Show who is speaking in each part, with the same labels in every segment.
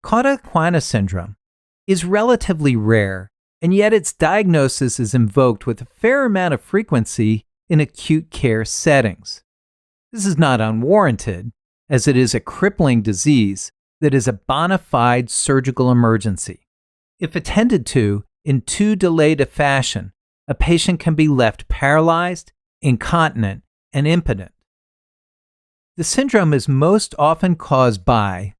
Speaker 1: Cauda equina syndrome is relatively rare, and yet its diagnosis is invoked with a fair amount of frequency in acute care settings. This is not unwarranted, as it is a crippling disease that is a bona fide surgical emergency. If attended to in too delayed a fashion, a patient can be left paralyzed, incontinent, and impotent. The syndrome is most often caused by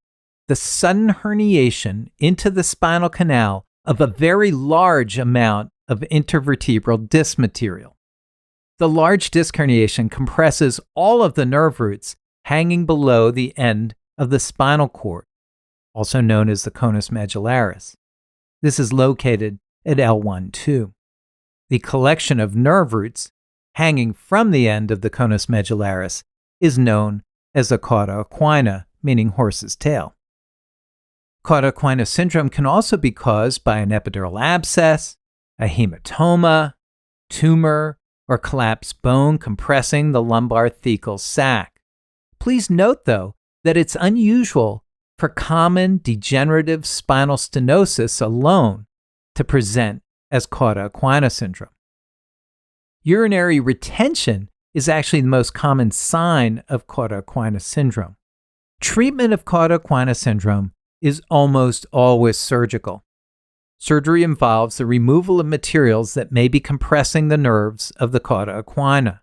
Speaker 1: the sudden herniation into the spinal canal of a very large amount of intervertebral disc material. The large disc herniation compresses all of the nerve roots hanging below the end of the spinal cord, also known as the conus medullaris. This is located at L1-2. The collection of nerve roots hanging from the end of the conus medullaris is known as the cauda equina, meaning horse's tail. Cauda equina syndrome can also be caused by an epidural abscess, a hematoma, tumor, or collapsed bone compressing the lumbar thecal sac. Please note, though, that it's unusual for common degenerative spinal stenosis alone to present as cauda equina syndrome. Urinary retention is actually the most common sign of cauda equina syndrome. Treatment of cauda equina syndrome is almost always surgical. Surgery involves the removal of materials that may be compressing the nerves of the cauda equina.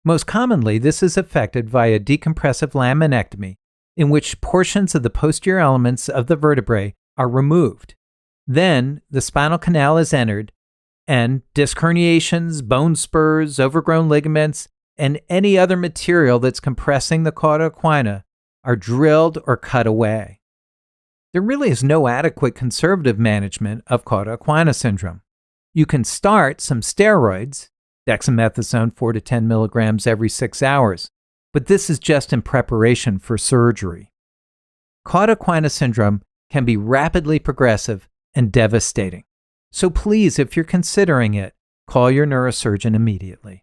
Speaker 1: Most commonly, this is effected via decompressive laminectomy, in which portions of the posterior elements of the vertebrae are removed. Then, the spinal canal is entered, and disc herniations, bone spurs, overgrown ligaments, and any other material that's compressing the cauda equina are drilled or cut away. There really is no adequate conservative management of cauda equina syndrome. You can start some steroids, dexamethasone 4 to 10 milligrams every 6 hours, but this is just in preparation for surgery. Cauda equina syndrome can be rapidly progressive and devastating. So please, if you're considering it, call your neurosurgeon immediately.